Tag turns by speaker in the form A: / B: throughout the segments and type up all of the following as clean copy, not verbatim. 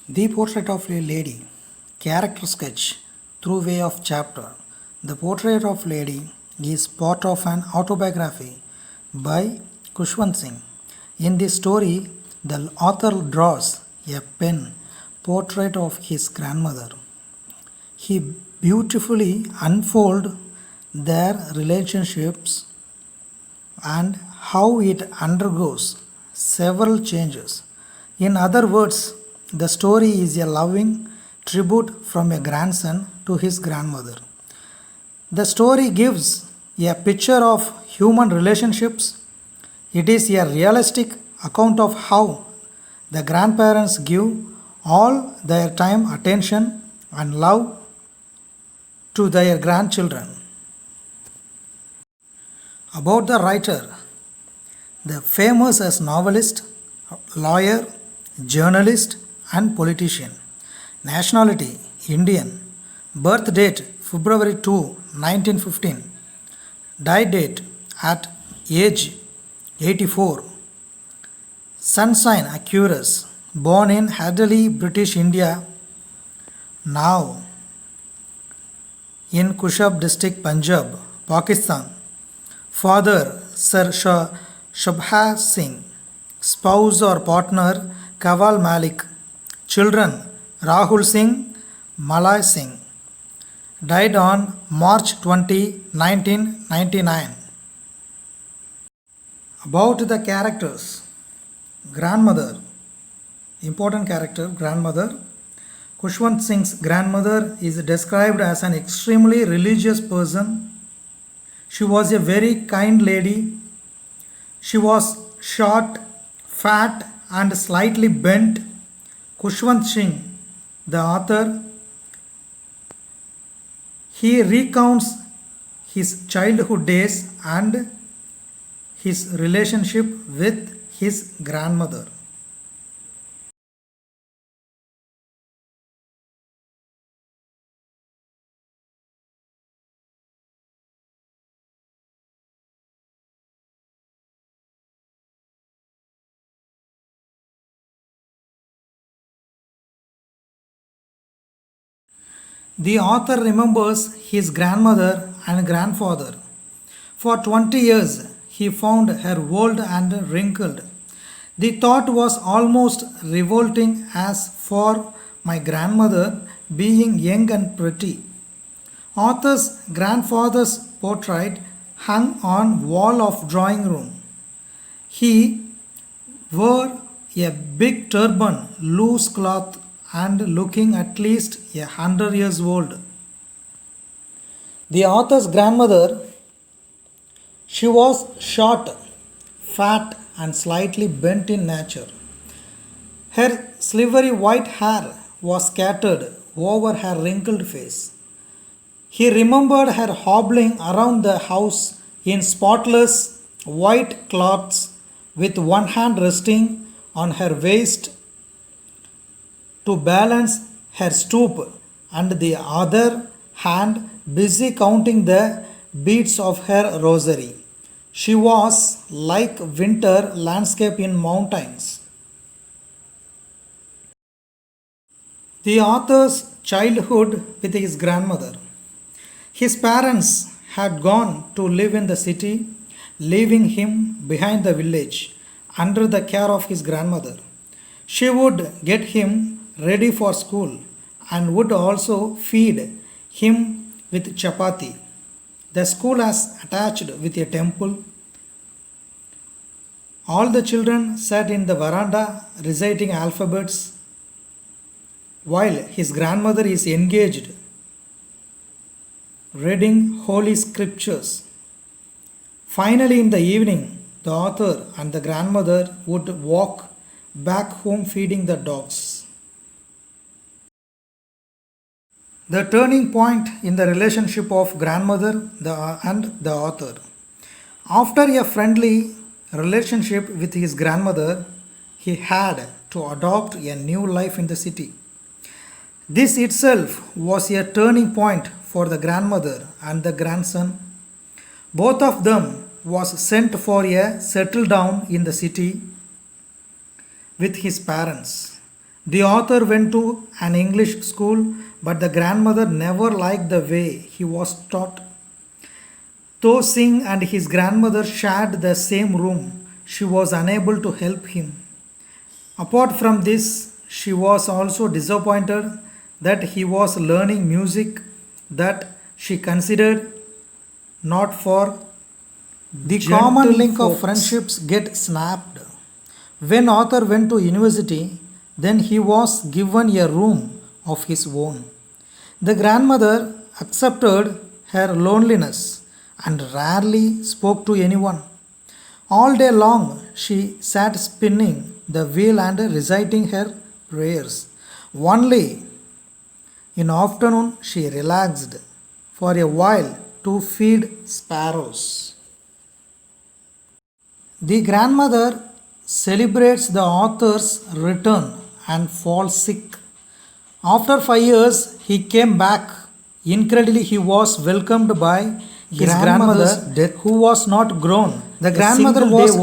A: The Portrait of a Lady, character sketch through way of chapter. The Portrait of Lady is part of an autobiography by Kushwant Singh. In this story, the author draws a pen portrait of his grandmother. He beautifully unfolds their relationships and how it undergoes several changes. In other words, the story is a loving tribute from a grandson to his grandmother. The story gives a picture of human relationships. It is a realistic account of how the grandparents give all their time, attention, and love to their grandchildren. About the writer, the famous as novelist, lawyer, journalist, and politician. Nationality Indian. Birth date February 2, 1915. Died date at age 84. Sun sign Aquarius. Born in Hadley, British India. Now in Kushab district, Punjab, Pakistan. Father Sir Shabha Singh. Spouse or partner Kaval Malik. Children Rahul Singh, Malay Singh. Died on March 20, 1999. About the characters. Grandmother. Important character, grandmother. Kushwant Singh's grandmother is described as an extremely religious person. She was a very kind lady. She was short, fat, and slightly bent. Kushwant Singh, the author, he recounts his childhood days and his relationship with his grandmother. The author remembers his grandmother and grandfather. For 20 years, he found her old and wrinkled. The thought was almost revolting as for my grandmother being young and pretty. Author's grandfather's portrait hung on wall of drawing room. He wore a big turban, loose cloth, and looking at least 100 years old. The author's grandmother, she was short, fat, and slightly bent in nature. Her silvery white hair was scattered over her wrinkled face. He remembered her hobbling around the house in spotless white cloths with one hand resting on her waist to balance her stoop and the other hand busy counting the beads of her rosary. She was like winter landscape in mountains. The author's childhood with his grandmother. His parents had gone to live in the city, leaving him behind the village under the care of his grandmother. She would get him ready for school and would also feed him with chapati. The school was attached with a temple. All the children sat in the veranda reciting alphabets while his grandmother is engaged reading holy scriptures. Finally, in the evening, the author and the grandmother would walk back home feeding the dogs. The turning point in the relationship of grandmother and the author. After a friendly relationship with his grandmother, he had to adopt a new life in the city. This itself was a turning point for the grandmother and the grandson. Both of them was sent for a settle down in the city with his parents. The author went to an English school, but the grandmother never liked the way he was taught. Though Singh and his grandmother shared the same room, she was unable to help him. Apart from this, she was also disappointed that he was learning music that she considered not for the common
B: gentle
A: link of
B: folks.
A: friendships get snapped. When Arthur went to university, then he was given a room of his own. The grandmother accepted her loneliness and rarely spoke to anyone. All day long she sat spinning the wheel and reciting her prayers. Only in afternoon she relaxed for a while to feed sparrows. The grandmother celebrates the author's return and falls sick. After 5 years, he came back. Incredibly, he was welcomed by his grandmother's death, who was not grown. The grandmother was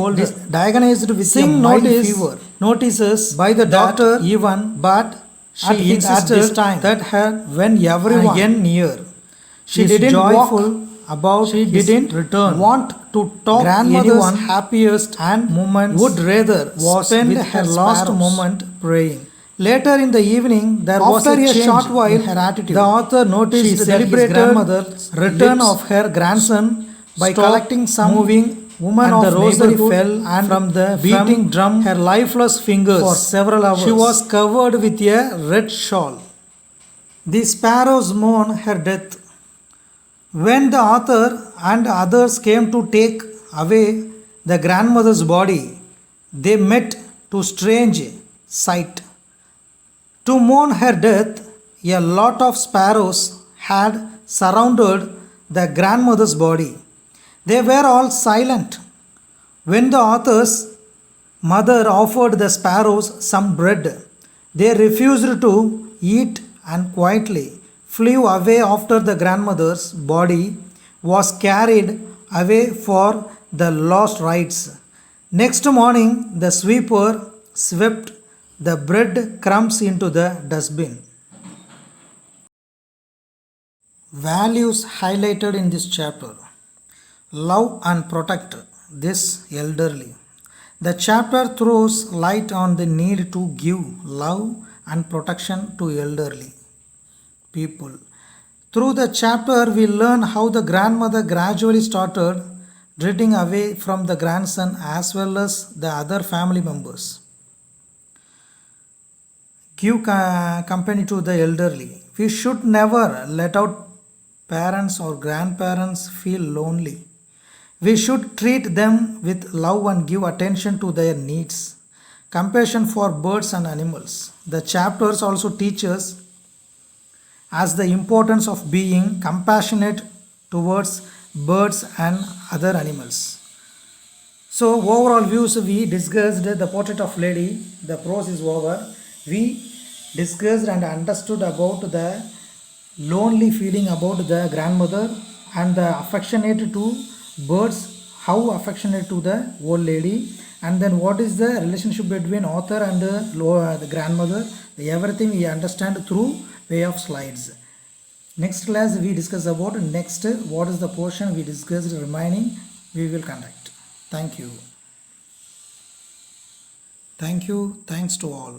A: diagnosed with a mild fever. Notices by the doctor even, but she insisted that her when everyone near. She didn't joyful about she didn't return. Want to talk grandmother's happiest and moments would rather was spend her last moment praying. Later in the evening, there was a change short while in her attitude. The author noticed she celebrated grandmother's return of her grandson by collecting some moving woman of the rosary fell and from the beating drum her lifeless fingers for several hours. She was covered with a red shawl. The sparrows mourn her death. When the author and others came to take away the grandmother's body, they met to strange sight. To mourn her death, a lot of sparrows had surrounded the grandmother's body. They were all silent. When the author's mother offered the sparrows some bread, they refused to eat and quietly flew away after the grandmother's body was carried away for the last rites. Next morning, the sweeper swept the bread crumbs into the dustbin. Values highlighted in this chapter: love and protect this elderly. The chapter throws light on the need to give love and protection to elderly people. Through the chapter, we learn how the grandmother gradually started drifting away from the grandson as well as the other family members. Give company to the elderly. We should never let our parents or grandparents feel lonely. We should treat them with love and give attention to their needs. Compassion for birds and animals. The chapters also teach us as the importance of being compassionate towards birds and other animals. So overall views, we discussed the portrait of lady. The prose is over. We discussed and understood about the lonely feeling about the grandmother and the affectionate to birds, how affectionate to the old lady, and then what is the relationship between author and the grandmother. Everything we understand through way of slides. Next class we discuss about next what is the portion we discussed remaining we will conduct. Thank you. Thanks to all.